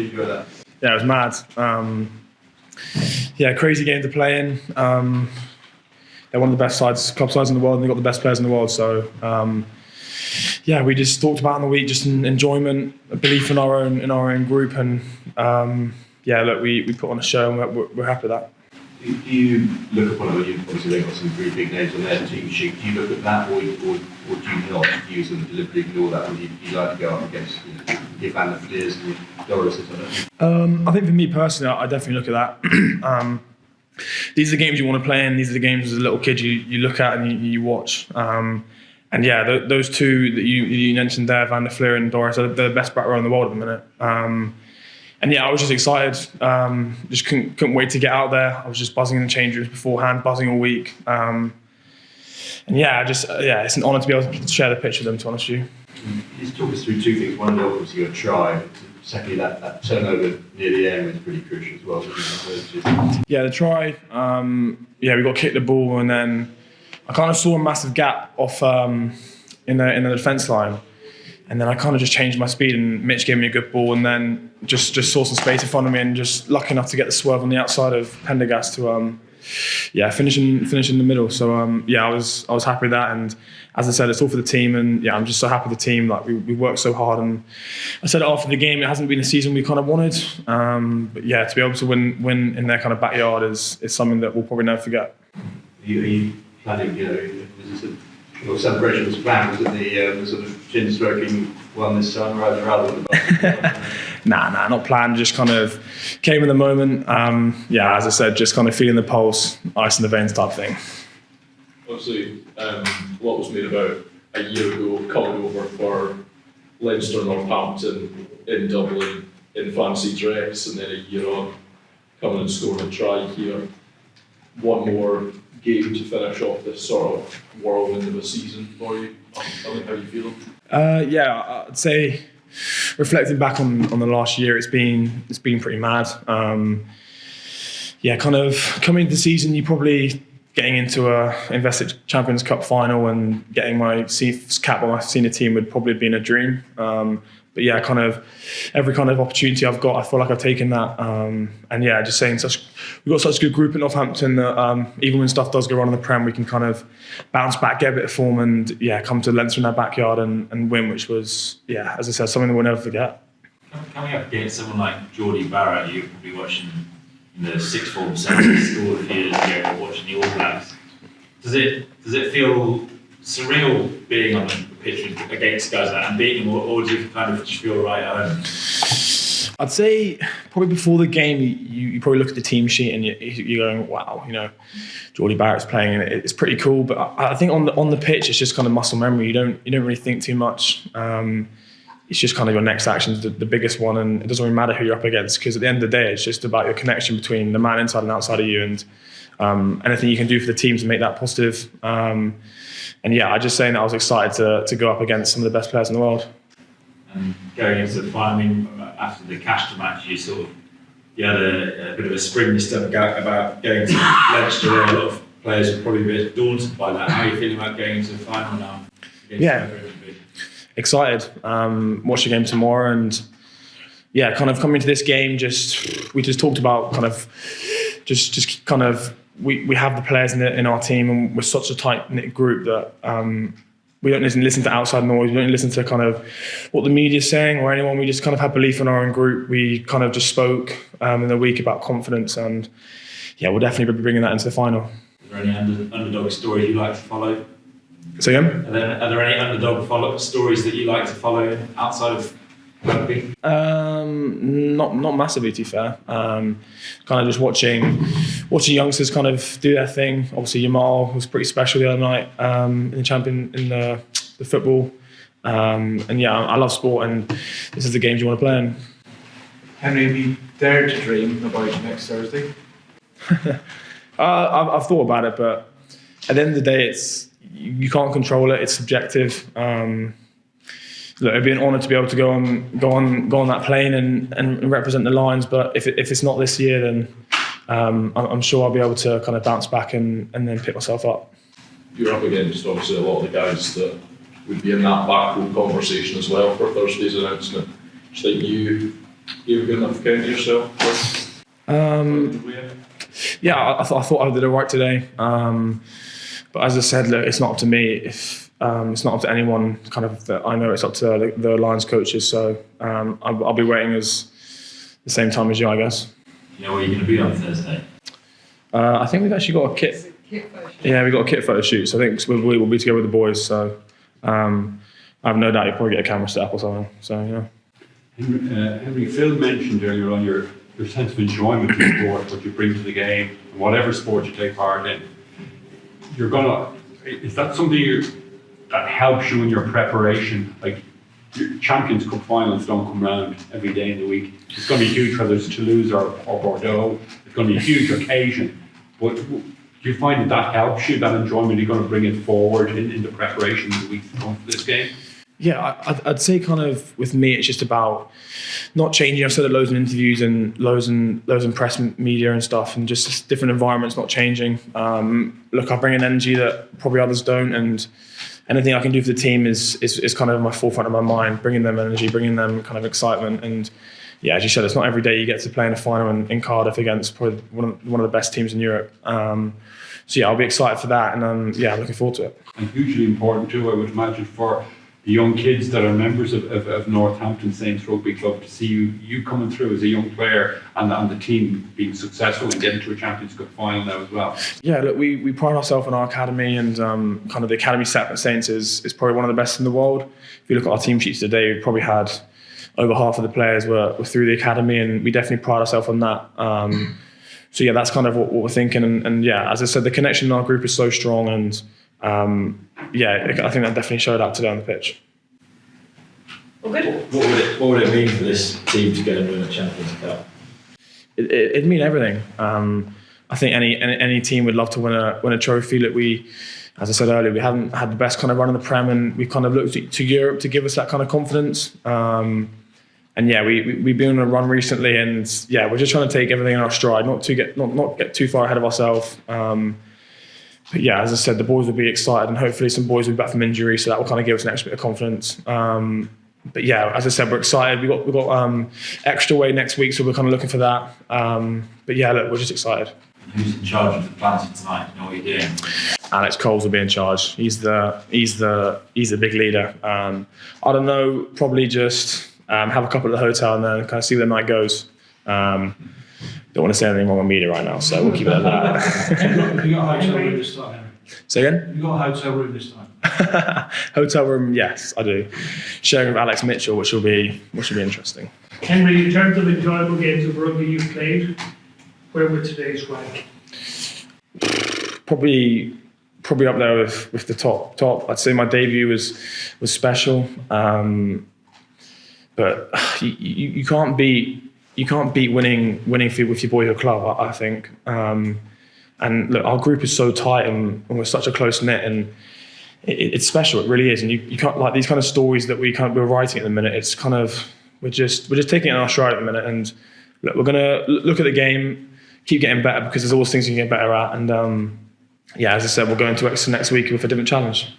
you enjoy that? Yeah, it was mad. Crazy game to play in. They're one of the best club sides in the world, and they've got the best players in the world. So, we just talked about in the week, just enjoyment, a belief in our own group, and we put on a show, and we're happy with that. Do you look upon it? Obviously, they've got some pretty big names on their team sheet. Do you look at that, or do you not use them deliberately ignore that? Or do you like to go up against your Van der Fleers and your Doris or something? I think for me personally, I definitely look at that. These are the games you want to play in. These are the games as a little kid you look at and you watch. Those two that you mentioned there, Van der Fleer and Doris, they're the best back row in the world at the minute. I was just excited. Just couldn't wait to get out there. I was just buzzing in the change rooms beforehand, buzzing all week. It's an honour to be able to share the pitch with them, to be honest with you. Just talk us through two things. One, obviously, your try. Secondly, that turnover near the end was pretty crucial as well. Yeah, the try. We got kicked the ball, and then I kind of saw a massive gap off in the defence line. And then I kind of just changed my speed, and Mitch gave me a good ball, and then just saw some space in front of me, and just lucky enough to get the swerve on the outside of Pendergast to finish in the middle. So I was happy with that, and as I said, it's all for the team, and I'm just so happy with the team. Like we worked so hard, and I said it after the game, it hasn't been a season we kind of wanted, to be able to win in their kind of backyard is something that we'll probably never forget. Are you planning? Was this your celebration was planned? Was it the sort of chin stroking one this time rather than the Nah, not planned. Just kind of came in the moment. As I said, just kind of feeling the pulse, ice in the veins type thing. Obviously, a lot was made about a year ago coming over for Leinster Northampton in Dublin in fancy dress, and then a year on coming and scoring a try here. One more game to finish off this sort of whirlwind of a season for you. How do you feel? I'd say reflecting back on the last year, it's been pretty mad. Kind of coming into the season, you probably getting into a Investec Champions Cup final and getting my cap on my senior team would probably have been a dream. Kind of every kind of opportunity I've got, I feel like I've taken that. Just saying we've got such a good group at Northampton that even when stuff does go wrong in the Prem, we can kind of bounce back, get a bit of form, and come to Leinster in our backyard and win, which was, as I said, something that we'll never forget. Coming up against someone like Jordie Barrett, you're probably watching the sixth form Saints scored a few years ago, watching the All Blacks. Does it feel surreal being on the pitch against guys like that and beating them, or do you kind of just feel right at home? I'd say probably before the game, you probably look at the team sheet and you're going, wow, Jordie Barrett's playing, and it's pretty cool. But I think on the pitch, it's just kind of muscle memory. You don't really think too much. It's just kind of your next action's the biggest one, and it doesn't really matter who you're up against, because at the end of the day, it's just about your connection between the man inside and outside of you, and anything you can do for the team to make that positive. I just saying that I was excited to go up against some of the best players in the world. And going into the final, after the Cashton match, you had a bit of a spring in your stomach about going to Leinster. A lot of players were probably a bit daunted by that. How are you feeling about going into the final now? Excited. Watch the game tomorrow, and kind of coming to this game. We just talked about kind of just kind of we have the players in our team, and we're such a tight knit group that we don't listen to outside noise. We don't listen to kind of what the media's saying or anyone. We just kind of have belief in our own group. We kind of just spoke in the week about confidence, and we'll definitely be bringing that into the final. Are there any underdog stories you like to follow? So again? Are there any underdog stories that you like to follow outside of rugby? Not massively, to be fair. Kind of just watching youngsters kind of do their thing. Obviously, Yamal was pretty special the other night in the football. I love sport, and this is the games you want to play in. Henry, have you dared to dream about next Thursday? I've thought about it, but at the end of the day, you can't control it. It's subjective. It'd be an honour to be able to go on that plane and represent the Lions. But if it's not this year, then I'm sure I'll be able to kind of bounce back and then pick myself up. You're up against obviously a lot of the guys that would be in that backroom conversation as well for Thursday's announcement. Do you think you You good enough account of yourself? Yeah, I thought I did it right today. But as I said, look, it's not up to me. If it's not up to anyone, kind of that I know, it's up to the Lions coaches. So I'll be waiting as the same time as you, I guess. You know where you're going to be on Thursday? I think we've actually got a kit. Yeah, we got a kit photo shoot. So I think we'll be together with the boys. So I have no doubt you'll probably get a camera set up or something. So yeah. Henry, Phil mentioned earlier on your sense of enjoyment in sport, what you bring to the game, and whatever sport you take part in. Is that something that helps you in your preparation? Like, your Champions Cup finals don't come around every day in the week. It's going to be huge, whether it's Toulouse or Bordeaux. It's going to be a huge occasion. But do you find that helps you, that enjoyment? You're going to bring it forward in the preparation of the week going for this game? Yeah, I'd say kind of with me, it's just about not changing. I've said it loads in interviews and loads in press media and stuff, and just different environments, not changing. Look, I bring an energy that probably others don't, and anything I can do for the team is kind of in my forefront of my mind, bringing them energy, bringing them kind of excitement. And yeah, as you said, it's not every day you get to play in a final in Cardiff against probably one of the best teams in Europe. So yeah, I'll be excited for that, and yeah, I'm looking forward to it. And hugely important too, I would imagine, for the young kids that are members of Northampton Saints Rugby Club, to see you coming through as a young player and the team being successful and getting to a Champions Cup final now as well. Yeah, look, we pride ourselves on our academy, and kind of the academy set at Saints is probably one of the best in the world. If you look at our team sheets today, we probably had over half of the players were through the academy, and we definitely pride ourselves on that. So yeah, that's kind of what we're thinking, and yeah, as I said, the connection in our group is so strong, and yeah, I think that definitely showed up today on the pitch. Well, good. What would it mean for this team to go and win a Champions Cup? It'd mean everything. I think any team would love to win a trophy. Look, as I said earlier, we haven't had the best kind of run in the Prem, and we kind of looked to Europe to give us that kind of confidence. And yeah, we've been on a run recently, and yeah, we're just trying to take everything in our stride, not get too far ahead of ourselves. But yeah, as I said, the boys will be excited, and hopefully some boys will be back from injury, so that will kind of give us an extra bit of confidence. But yeah, as I said, we're excited. We've got extra weight next week, so we're kind of looking for that. But yeah, look, we're just excited. Who's in charge of the plans for tonight? You know what you're doing? Alex Coles will be in charge. He's the big leader. I don't know, probably just have a couple at the hotel and then kind of see where the night goes. Don't want to say anything wrong on media right now, so we'll keep it at that. Have you got a hotel room this time, Henry? Say again? Have you got a hotel room this time? Hotel room, yes, I do. Sharing with Alex Mitchell, which will be interesting. Henry, in terms of enjoyable games of rugby you've played, where would today's rank? Probably up there with the top. I'd say my debut was special, but you can't beat winning with your boyhood club. I think, and look, our group is so tight and we're such a close knit, and it's special. It really is, and you can't, like, these kind of stories that we're writing at the minute. It's kind of we're just taking it in our stride at the minute, and look, we're gonna look at the game, keep getting better, because there's always things you can get better at, and yeah, as I said, we'll go into Exeter next week with a different challenge.